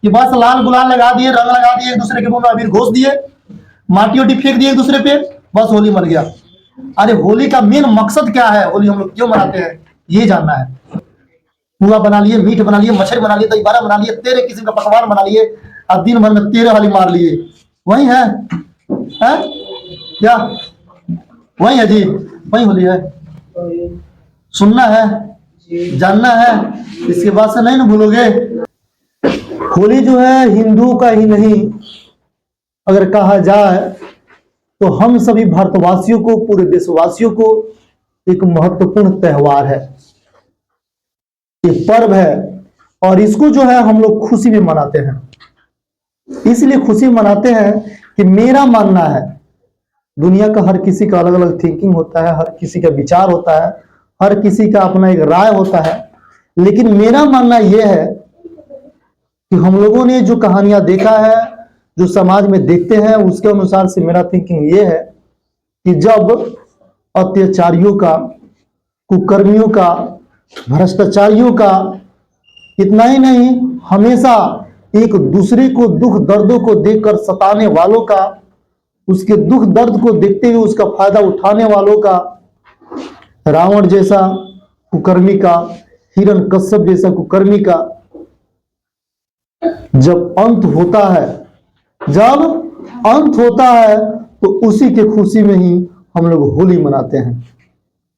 कि बस लाल गुलाल लगा दिए, रंग लगा दिए, एक दूसरे के मुंह में अबीर घोष दिए, माटी ओटी फेंक दिए एक दूसरे पे, बस होली मर गया। अरे होली का मेन मकसद क्या है, होली हम लोग क्यों मनाते हैं, ये जानना है। पुआ बना लिए, मीट बना लिए, मछली बना लिए, दही बड़ा बना लिए, तेरे किस्म का पकवान बना लिए, अब दिन भर में 13 वाली मार लिए, वही है? क्या वही है जी? वही होली है? सुनना है, जानना है, इसके बाद से नहीं ना भूलोगे। होली जो है हिंदू का ही नहीं, अगर कहा जाए तो हम सभी भारतवासियों को, पूरे देशवासियों को एक महत्वपूर्ण त्योहार है, एक पर्व है। और इसको जो है हम लोग खुशी में मनाते हैं। इसलिए खुशी मनाते हैं कि मेरा मानना है, दुनिया का हर किसी का अलग अलग थिंकिंग होता है, हर किसी का विचार होता है, हर किसी का अपना एक राय होता है, लेकिन मेरा मानना यह है कि हम लोगों ने जो कहानियां देखा है, जो समाज में देखते हैं, उसके अनुसार से मेरा थिंकिंग ये है कि जब अत्याचारियों का, कुकर्मियों का, भ्रष्टाचारियों का, इतना ही नहीं, हमेशा एक दूसरे को दुख दर्दों को देखकर सताने वालों का, उसके दुख दर्द को देखते हुए उसका फायदा उठाने वालों का, रावण जैसा कुकर्मी का, हिरण्यकश्यप जैसा कुकर्मी का जब अंत होता है, जब अंत होता है, तो उसी के खुशी में ही हम लोग होली मनाते हैं।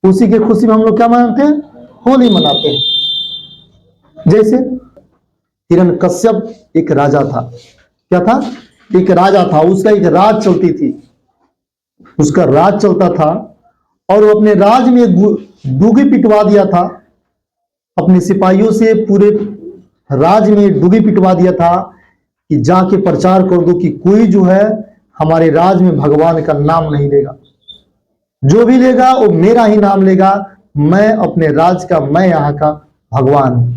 उसी के खुशी में हम लोग क्या मनाते हैं? होली मनाते हैं। जैसे हिरण्यकश्यप एक राजा था। क्या था? एक राजा था, उसका एक राज चलती थी, उसका राज चलता था, और वो अपने राज में डूगी पिटवा दिया था, अपने सिपाहियों से पूरे राज में डूगी पिटवा दिया था कि जाके प्रचार कर दो कि कोई जो है हमारे राज में भगवान का नाम नहीं लेगा, जो भी लेगा वो मेरा ही नाम लेगा, मैं अपने राज का, मैं यहां का भगवान हूं।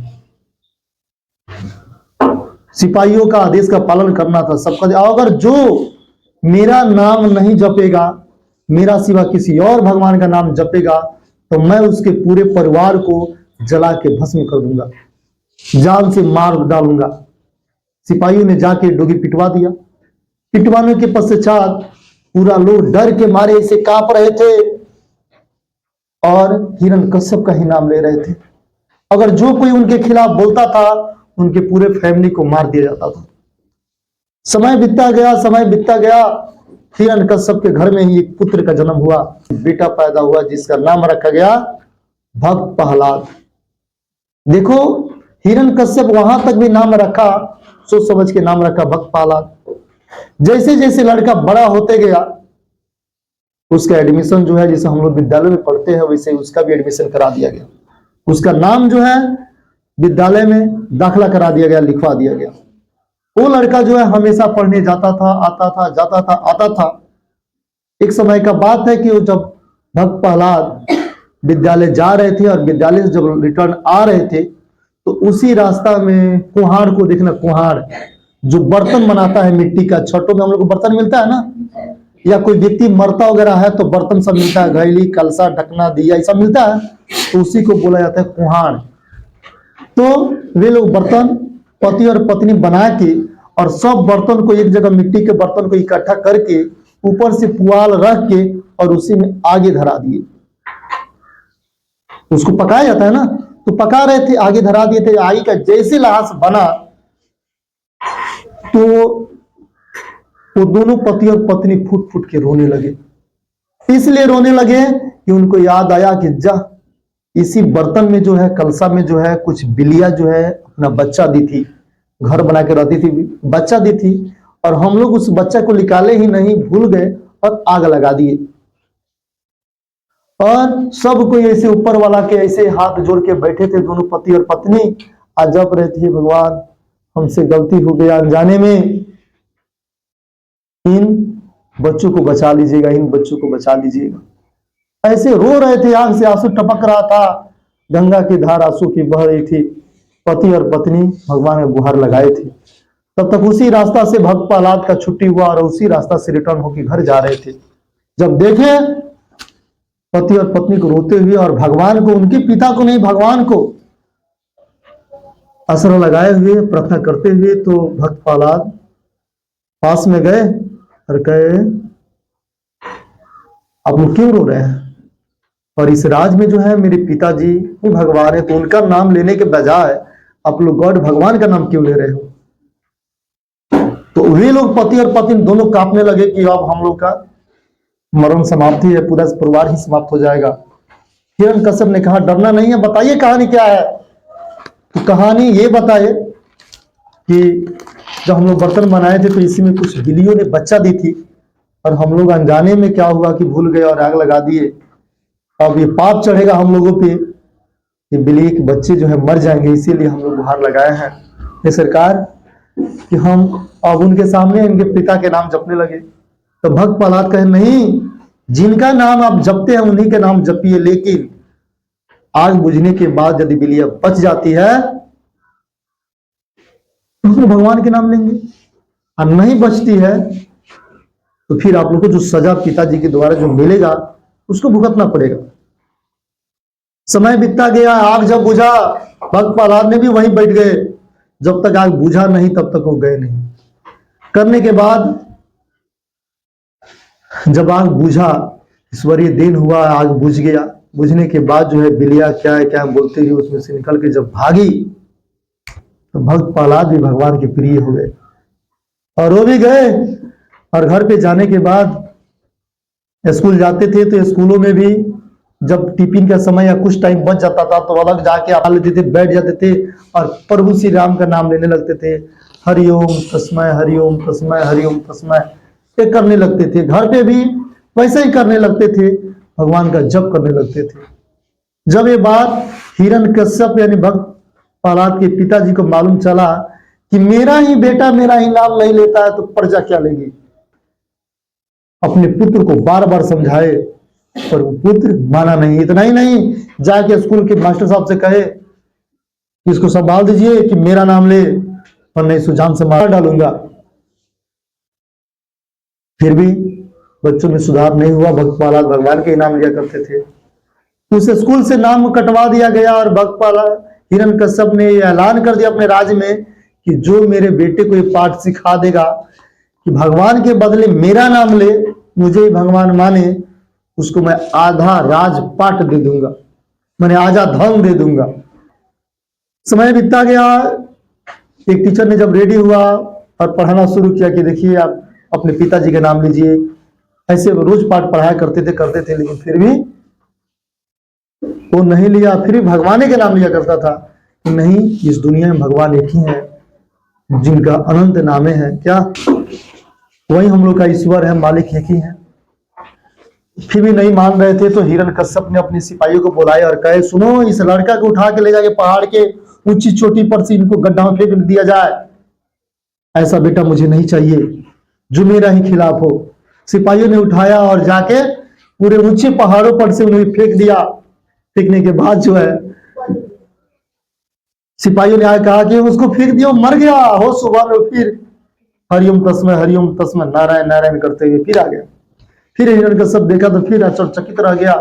सिपाहियों का आदेश का पालन करना था सबका। अगर जो मेरा नाम नहीं जपेगा, मेरा सिवा किसी और भगवान का नाम जपेगा, तो मैं उसके पूरे परिवार को जला के भस्म कर दूंगा, जान से मार डालूंगा। सिपाहियों ने जाके डोगी पिटवा दिया। पिटवाने के पश्चात पूरा लोग डर के मारे इसे कांप रहे थे और हिरण्यकश्यप का ही नाम ले रहे थे। अगर जो कोई उनके खिलाफ बोलता था, उनके पूरे फैमिली को मार दिया जाता था। समय बीतता गया, समय बीतता गया। हिरण्यकश्यप के घर में ही एक पुत्र का जन्म हुआ, बेटा पैदा हुआ, जिसका नाम रखा गया भक्त प्रहलाद। देखो, हिरण्यकश्यप वहां तक भी नाम रखा, सोच समझ के नाम रखा भक्त प्रहलाद। जैसे जैसे लड़का बड़ा होते गया, उसका एडमिशन जो है, जैसे हम लोग विद्यालय में पढ़ते हैं, वैसे उसका भी एडमिशन करा दिया गया। उसका नाम जो है विद्यालय में दाखिला करा दिया गया, लिखवा दिया गया। वो लड़का जो है हमेशा पढ़ने जाता था, आता था, जाता था, आता था। एक समय का बात है कि वो जब भक्त प्रहलाद विद्यालय जा रहे थे और विद्यालय से जब रिटर्न आ रहे थे, तो उसी रास्ता में कुम्हार को देखना, कुम्हार जो बर्तन बनाता है मिट्टी का, छठों में हम लोग को बर्तन मिलता है ना, या कोई व्यक्ति मरता वगैरह है तो बर्तन सब मिलता है, घैली, कलसा, ढकना, दिया, ये सब मिलता है, तो उसी को बोला जाता है कुम्हार। तो वे लोग बर्तन पति और पत्नी बना के, और सब बर्तन को एक जगह, मिट्टी के बर्तन को इकट्ठा करके ऊपर से पुआल रख के और उसी में आगे धरा दिए। उसको पकाया जाता है ना, तो पका रहे थे, आगे धरा दिए थे। आगे का जैसे लाश बना, तो वो दोनों पति और पत्नी फूट फूट के रोने लगे। इसलिए रोने लगे कि उनको याद आया कि जा, इसी बर्तन में जो है, कलसा में जो है, कुछ बिलिया जो है अपना बच्चा दी थी, घर बना के रहती थी, बच्चा दी थी, और हम लोग उस बच्चा को निकाले ही नहीं, भूल गए और आग लगा दिए। और सब कोई ऐसे ऊपर वाला के ऐसे हाथ जोड़ के बैठे थे, दोनों पति और पत्नी, आज जप रहे थे, भगवान हमसे गलती हो गया अनजाने में, इन बच्चों को बचा लीजिएगा, इन बच्चों को बचा लीजिएगा। ऐसे रो रहे थे, आंख से आंसू टपक रहा था, गंगा की धार आंसू की बह रही थी। पति और पत्नी भगवान में गुहार लगाए थे। तब तक उसी रास्ता से भक्त प्रहलाद का छुट्टी हुआ और उसी रास्ता से रिटर्न होकर घर जा रहे थे। जब देखे पति और पत्नी को रोते हुए, और भगवान को, उनके पिता को नहीं, भगवान को, आसरा लगाए हुए प्रार्थना करते हुए, तो भक्त प्रहलाद पास में गए और कहे, आप लोग क्यों रो रहे हैं? और इस राज में जो है मेरे पिताजी ही भगवान है, तो उनका नाम लेने के बजाय आप लोग गॉड भगवान का नाम क्यों ले रहे हो? तो वे लोग पति और पत्नी दोनों कांपने लगे कि अब हम लोग का मरण समाप्ति है, पूरा परिवार ही समाप्त हो जाएगा। हिरण्यकश्यप ने कहा, डरना नहीं है, बताइए कहानी क्या है। तो कहानी ये बताए कि जब हम लोग बर्तन बनाए थे तो इसी में कुछ बिल्लियों ने बच्चा दी थी, और हम लोग अनजाने में क्या हुआ कि भूल गए और आग लगा दिए। अब ये पाप चढ़ेगा हम लोगों पे, ये बिल्ली के बच्चे जो है मर जाएंगे, इसीलिए हम लोग गुहार लगाए हैं ये सरकार कि हम अब उनके सामने इनके पिता के नाम जपने लगे। तो भक्त प्रहलाद कहे, नहीं, जिनका नाम आप जपते हैं उन्हीं के नाम जपिए, लेकिन आग बुझने के बाद यदि बिल्लियां बच जाती है तो हम भगवान के नाम लेंगे, और नहीं बचती है तो फिर आप लोग को जो सजा पिताजी के द्वारा जो मिलेगा उसको भुगतना पड़ेगा। समय बीतता गया, आग जब बुझा भक्त प्रहलाद ने भी वहीं बैठ गए, जब तक आग बुझा नहीं तब तक वो गए नहीं। करने के बाद जब आग बुझा, ईश्वरीय दिन हुआ, आग बुझ गया, बुझने के बाद जो है बिलिया क्या है क्या बोलते हुए उसमें से निकल के जब भागी, तो भक्त प्रहलाद भी भगवान के प्रिय हो गए और वो भी गए। और घर पे जाने के बाद स्कूल जाते थे, तो स्कूलों में भी जब टिफिन का समय या कुछ टाइम बच जाता था तो अलग जाके आ लेते थे, बैठ जाते थे और प्रभु श्री राम का नाम लेने लगते थे। हरिओम तस्मै, हरिओम तस्मै, हरिओम तस्मै, ये करने लगते थे। घर पे भी वैसे ही करने लगते थे, भगवान का जप करने लगते थे। जब ये बात हिरण्यकश्यप यानी भक्त प्रहलाद के पिताजी को मालूम चला कि मेरा ही बेटा मेरा ही नाम नहीं लेता है, तो प्रजा क्या लेगी। अपने पुत्र को बार बार समझाए पर वो पुत्र माना नहीं। इतना ही नहीं, जाके स्कूल के मास्टर साहब से कहे कि इसको संभाल दीजिए कि मेरा नाम ले, और नहीं सुजान से मार डालूंगा। फिर भी बच्चों में सुधार नहीं हुआ। भक्त प्रहलाद भगवान के नाम लिया करते थे। उस स्कूल से नाम कटवा दिया गया और भक्त प्रहलाद हिरण्यकश्यप ने ऐलान कर दिया अपने राज्य में कि जो मेरे बेटे को ये पाठ सिखा देगा कि भगवान के बदले मेरा नाम ले, मुझे ही भगवान माने, उसको मैं आधा राजपाट दे दूंगा, मैंने आधा धन दे दूंगा। समय बीतता गया। एक टीचर ने जब रेडी हुआ और पढ़ाना शुरू किया कि देखिए आप अपने पिताजी का नाम लीजिए, ऐसे वो रोज पाठ पढ़ाया करते थे, लेकिन फिर भी वो नहीं लिया। फिर भी भगवान के नाम लिया करता था कि नहीं, इस दुनिया में भगवान एक ही है जिनका अनंत नामे है, क्या वही हम लोग का ईश्वर है, मालिक एक ही है। फिर भी नहीं मान रहे थे, तो हिरण्यकश्यप ने अपने सिपाहियों को बुलाया और कहे, सुनो, इस लड़का को उठा के ले जाके पहाड़ के ऊंची चोटी पर से इनको गड्ढा में फेंक दिया जाए। ऐसा बेटा मुझे नहीं चाहिए जो मेरा ही खिलाफ हो। सिपाहियों ने उठाया और जाके पूरे ऊंचे पहाड़ों पर से उन्हें फेंक दिया। फेंकने के बाद जो है सिपाहियों ने आकर कहा कि उसको फेंक दिया, मर गया हो। सुबह में फिर हरिओम तस्मै नारायण नारायण करते हुए फिर आ गया। फिर हिरण्यकश्यप देखा तो फिर आश्चर्यचकित रह गया।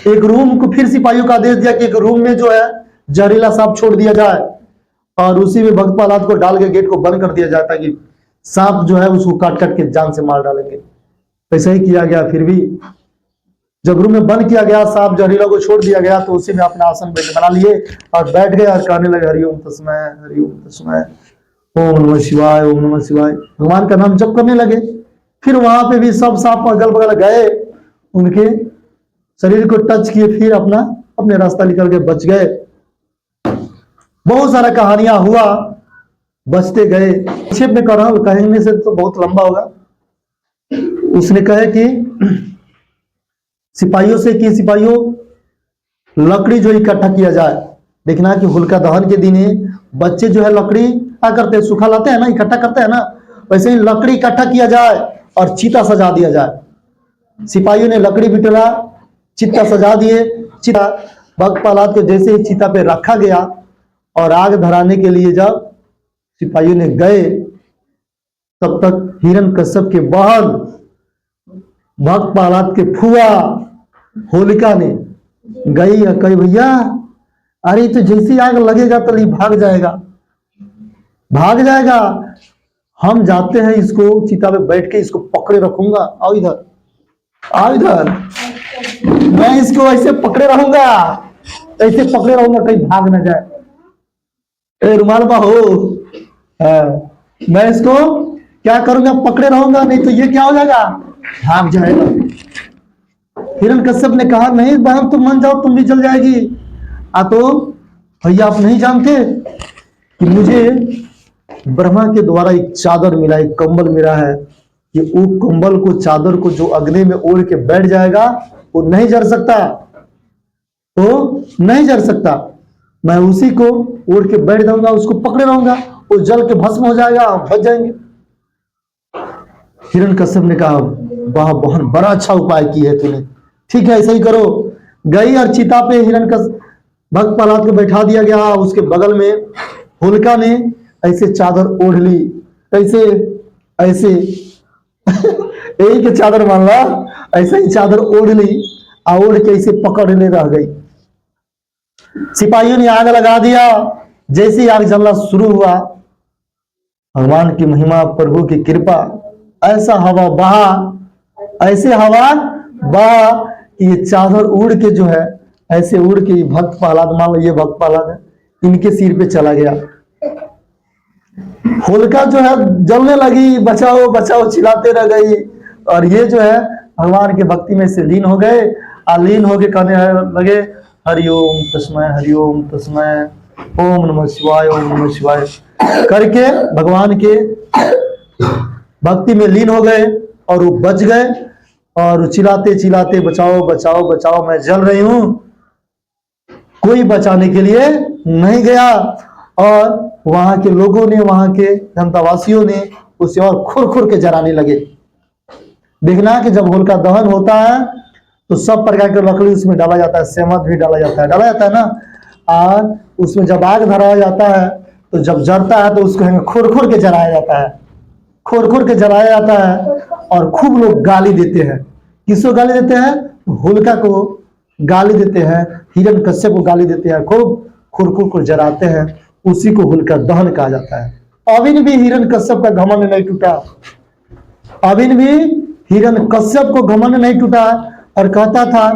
एक रूम को फिर सिपाहियों का आदेश दिया कि एक रूम में जो है जहरीला सांप छोड़ दिया जाए और उसी में भक्त प्रहलाद को डाल के गेट को बंद कर दिया जाए, ताकि सांप जो है उसको काट काट के जान से मार डालेंगे। ऐसा ही किया गया। फिर भी जब रूम में बंद किया गया, सांप जहरीला को छोड़ दिया गया, तो उसी में अपना आसन बना लिए और बैठ गए और कहने लगे, हरिओम तस्मै, ओम नमः शिवाय, ओम नमः शिवाय, भगवान का नाम जप करने लगे। फिर वहां पे भी सब सांप अगल बगल गए, उनके शरीर को टच किए, फिर अपने रास्ता निकल के बच गए। बहुत सारा कहानियां हुआ, बचते गए। संक्षेप में कहने से तो बहुत लंबा होगा। उसने कहे कि सिपाहियों से कि सिपाहियों, लकड़ी जो इकट्ठा किया जाए। देखना कि होलिका दहन के दिन बच्चे जो है लकड़ी क्या करते हैं, सूखा लाते हैं ना, इकट्ठा करते हैं ना, वैसे ही लकड़ी इकट्ठा किया जाए और चिता सजा दिया जाए। सिपाहियों ने लकड़ी बिटला, चिता सजा दिए। चिता भक्त प्रहलाद को जैसे ही चिता पे रखा गया और आग धराने के लिए जब सिपाहियों ने गए, तब तक हिरण्यकश्यप के बहन भक्त प्रहलाद के फुआ होलिका ने गई और कही, भैया अरे तो जैसी आग लगेगा तो भाग जाएगा, भाग जाएगा। हम जाते हैं, इसको चिता पे बैठ के इसको पकड़े रखूंगा। आओ इधर, आओ इधर। मैं इसको ऐसे पकड़े रहूंगा, ऐसे पकड़े रहूंगा, कहीं भाग ना जाए। ए रुमाल बाहो, मैं इसको क्या करूंगा, पकड़े रहूंगा, नहीं तो ये क्या हो जाएगा, भाग जाएगा। हिरण्यकश्यप ने कहा, नहीं बहन तुम मान जाओ, तुम भी जल जाएगी। तो भैया आप नहीं जानते कि मुझे ब्रह्मा के द्वारा एक चादर मिला, एक कंबल मिला है कि वो कंबल को, चादर को जो अग्नि में ओढ़ के बैठ जाएगा वो नहीं जल सकता, वो नहीं जल सकता। मैं उसी को ओढ़ के बैठ जाऊंगा, उसको पकड़े रहूंगा, वो जल के भस्म हो जाएगा, हम बच जाएंगे। हिरण्यकश्यप ने कहा, वाह बहुत बड़ा अच्छा उपाय किया है तूने, ठीक है ऐसा ही करो। गई और चिता पे हिरण्यकश्यप भक्त प्रहलाद को बैठा दिया गया। उसके बगल में होलिका ने ऐसे चादर ओढ़ ली, कैसे, ऐसे यही के चादर मान ला, ऐसे ही चादर ओढ़ ली, ओढ़ के ऐसे पकड़ने रह गई। सिपाहियों ने आग लगा दिया। जैसे आग जलना शुरू हुआ, भगवान की महिमा, प्रभु की कृपा, ऐसा हवा बहा, ऐसे हवा बहा कि ये चादर उड़ के जो है, ऐसे उड़ के भक्त प्रहलाद, मान लो ये भक्त प्रहलाद है, इनके सिर पे चला गया। होलिका जो है जलने लगी, बचाओ बचाओ चिल्लाते रह गई। और ये जो है भगवान के भक्ति में से लीन हो गए। लीन होके कहने लगे, हरिओम तस्मय, हरिओम तस्मय, ओम नमः शिवाय, ओम नमः शिवाय करके भगवान के भक्ति में लीन हो गए और वो बच गए। और चिल्लाते चिल्लाते, बचाओ बचाओ बचाओ, मैं जल रही हूं। कोई बचाने के लिए नहीं गया। और वहां के लोगों ने, वहां के जनतावासियों ने उसे और खुर खुर के जलाने लगे। देखना कि जब होलिका दहन होता है तो सब प्रकार के लकड़ी उसमें डाला जाता है, सेमत भी डाला जाता है ना। और उसमें जब आग धराया जाता है तो जब जलता है तो उसको खुर खुर के जलाया जाता है, खुर खुर के जलाया जाता है। और खूब लोग गाली देते हैं। किसको गाली देते हैं? होलिका को गाली देते हैं, हिरण्यकश्यप को गाली देते हैं, खूब खुर खुर को जलाते हैं। उसी को होलिका दहन कहा जाता है। अभी भी हिरण्यकश्यप का घमंड नहीं टूटा, अभी भी हिरण्यकश्यप को घमंड नहीं टूटा। और कहता था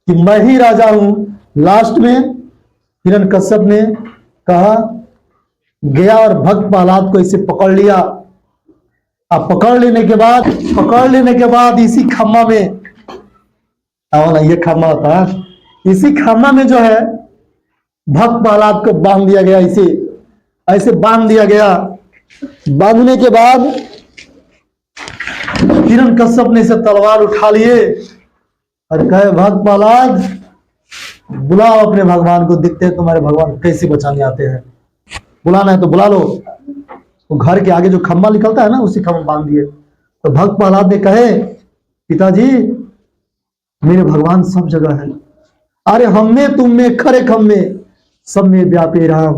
कि मैं ही राजा हूं। लास्ट में हिरण्यकश्यप ने कहा, गया और भक्त प्रहलाद को इसे पकड़ लिया। अब पकड़ लेने के बाद इसी खम्मा में, ये खम्मा होता है, इसी खम्मा में जो है भक्त प्रहलाद को बांध दिया गया। इसे ऐसे बांध दिया गया। बांधने के बाद हिरण्यकश्यप ने इसे तलवार उठा लिए और कहे, भक्त प्रहलाद बुलाओ अपने भगवान को, दिखते हैं तुम्हारे भगवान कैसे बचाने आते हैं, बुलाना है तो बुला लो। वो घर के आगे जो खम्भा निकलता है ना, उसी खम्भा बांध दिए। तो भक्त प्रहलाद ने कहे, पिताजी मेरे भगवान सब जगह है, अरे हम में तुम में खरे खम में सब में व्यापी राम।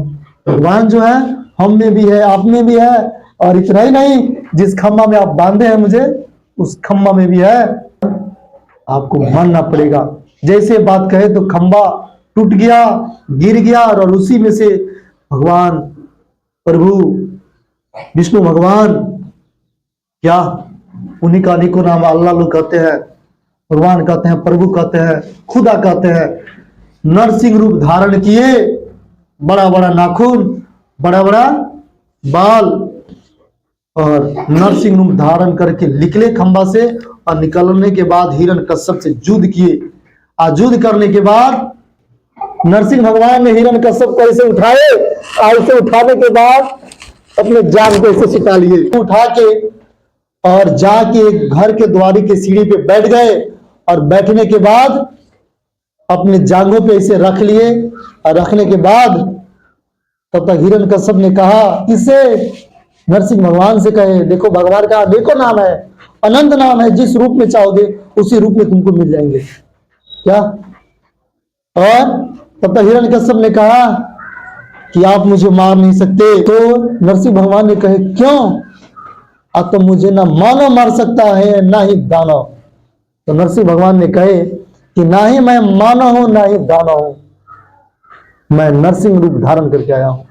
भगवान जो है हम में भी है, आप में भी है। और इतना ही नहीं, जिस खम्भा में आप बांधे हैं मुझे, उस खम्भा में भी है, आपको मानना पड़ेगा। जैसे बात कहे तो खम्भा टूट गया, गिर गया। और उसी में से भगवान प्रभु विष्णु भगवान, क्या उन्हीं का अनेकों नाम अल्लाह लोग कहते हैं, भगवान कहते हैं, प्रभु कहते हैं, खुदा कहते हैं, नरसिंह रूप धारण किए। बड़ा बड़ा नाखून, बड़ा बड़ा बाल, और नरसिंह रूप धारण करके निकले खंबा से। और निकलने के बाद हिरण्यकश्यप से युद्ध किए। युद्ध करने के बाद नरसिंह भगवान ने हिरण्यकश्यप को ऐसे उठाए। ऐसे उठाने के बाद अपने जान को ऐसे छिपा लिए, उठा के और जाके घर के द्वारी के सीढ़ी पे बैठ गए। और बैठने के बाद अपने जांघों पे ऐसे रख लिए। और रखने के बाद तब तक हिरण्यकश्यप ने कहा, किससे? नरसिंह भगवान से कहे, देखो भगवान का अनेकों नाम है, अनंत नाम है, जिस रूप में चाहोगे उसी रूप में तुमको मिल जाएंगे। क्या? और तब तक हिरण्यकश्यप ने कहा कि आप मुझे मार नहीं सकते। तो नरसिंह भगवान ने कहे, क्यों? अब तो मुझे ना मानव मार सकता है ना ही दानव। तो नरसिंह भगवान ने कहे कि ना ही मैं मानव हूं ना ही दानव हूं, मैं नरसिंह रूप धारण करके आया हूं।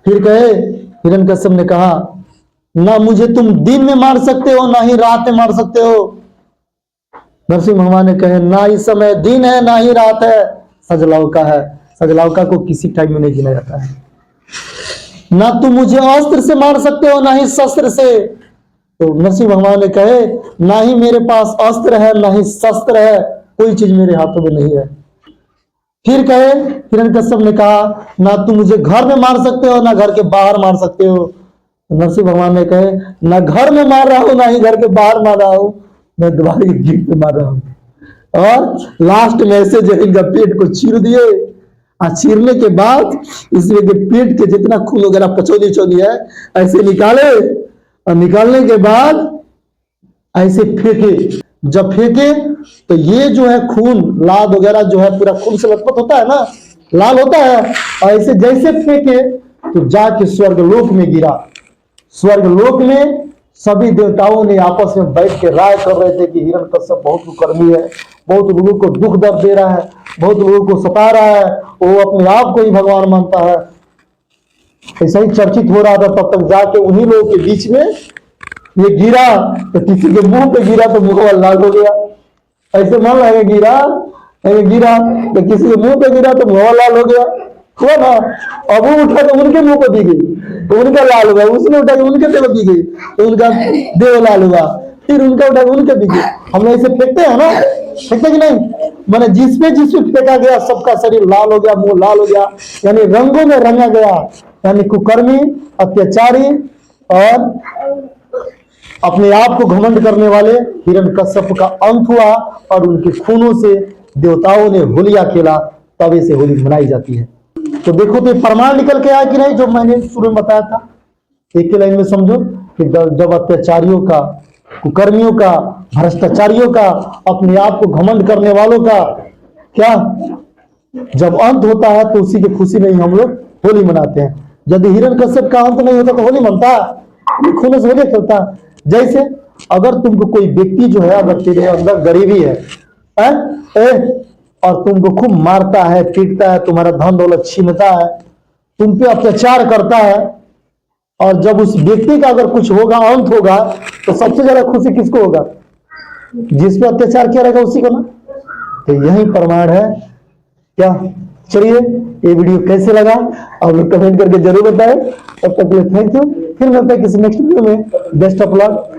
फिर कहे हिरण्यकश्यप ने कहा, ना मुझे तुम दिन में मार सकते हो ना ही रात में मार सकते हो। नरसिंह भगवान ने कहे, ना इस समय दिन है ना ही रात है, सजलौका है, सजलौका को किसी टाइम में नहीं गिना जाता है। ना तुम मुझे अस्त्र से मार सकते हो ना ही शस्त्र से। तो नरसिंह भगवान ने कहे, ना ही मेरे पास अस्त्र है ना ही शस्त्र है, कोई चीज मेरे हाथों में नहीं है। फिर कहे हिरण्यकश्यप ने कहा, ना तुम मुझे घर में मार सकते हो ना घर के बाहर मार सकते हो। तो नरसिंह भगवान ने कहे, ना घर में मार रहा हूं ना ही घर के बाहर मार रहा हूं, मैं तुम्हारी पीठ पे मार रहा हूं। और लास्ट में ऐसे जो इनका पेट को चीर दिए, और चीरने के बाद इसमें के पेट के जितना खून वगैरह पचौदी चौदी है ऐसे निकाले, और निकालने के बाद ऐसे फेंके। जब फेंके तो ये जो है खून लाद वगैरह जो है पूरा खून से लथपथ होता है ना, लाल होता है, और ऐसे जैसे फेंके तो जाके स्वर्ग लोक में गिरा। स्वर्ग लोक में सभी देवताओं ने आपस में बैठ के राय कर रहे थे कि हिरण्यकश्यप बहुत कुकर्मी है, बहुत लोगों को दुख दर्द दे रहा है, बहुत लोगों को सता रहा है, वो अपने आप को ही भगवान मानता है। ऐसा ही चर्चित हो रहा था। तब तक जाके उन्हीं लोगों के बीच में ये गिरा, तो किसी के मुंह पे गिरा तो मुंह लाल हो गया। ऐसे मान लगा गिरा, गिरा तो किसी के मुंह पे गिरा तो मुंह लाल हो गया, हुआ ना। अब वो उठा तो उनके मुंह पे दी गई तो उनका लाल हुआ, उसने उठा के उनके देव दी गई तो उनका देव लाल हुआ, फिर उनका उठा के उनके दी गई। हम लोग ऐसे फेंकते हैं ना, फेंकते कि नहीं? मैंने जिसपे फेंका गया सबका शरीर लाल हो गया, मुंह लाल हो गया, यानी रंगों में रंगा गया। यानी कुकर्मी, अत्याचारी और अपने आप को घमंड करने वाले हिरण्यकश्यप का अंत हुआ, और उनके खूनों से देवताओं ने होलिया खेला, तब से होली मनाई जाती है। तो देखो तो प्रमाण निकल के आया कि नहीं, जो मैंने शुरू में बताया था। एक ही लाइन में समझो कि जब अत्याचारियों का, कुकर्मियों का, भ्रष्टाचारियों का, अपने आप को घमंड करने वालों का क्या जब अंत होता है तो उसी की खुशी में ही हम लोग होली मनाते हैं। यदि हिरण्यकश्यप का अंत नहीं होता तो होली मनता, खून से होली खेलता। जैसे अगर तुमको कोई व्यक्ति जो है, अगर तेरे अंदर गरीबी है और तुमको खूब मारता है, पीटता है, तुम्हारा धन दौलत छीनता है, तुम पे अत्याचार करता है, और जब उस व्यक्ति का अगर कुछ होगा, अंत होगा, तो सबसे ज्यादा खुशी किसको होगा? जिस पे अत्याचार किया रहेगा उसी को ना। तो यही प्रमाण है क्या। चलिए, ये वीडियो कैसे लगा आप लोग कमेंट करके जरूर बताएं। तब तक के लिए थैंक यू। फिर मिलते हैं किसी नेक्स्ट वीडियो में। Best of luck.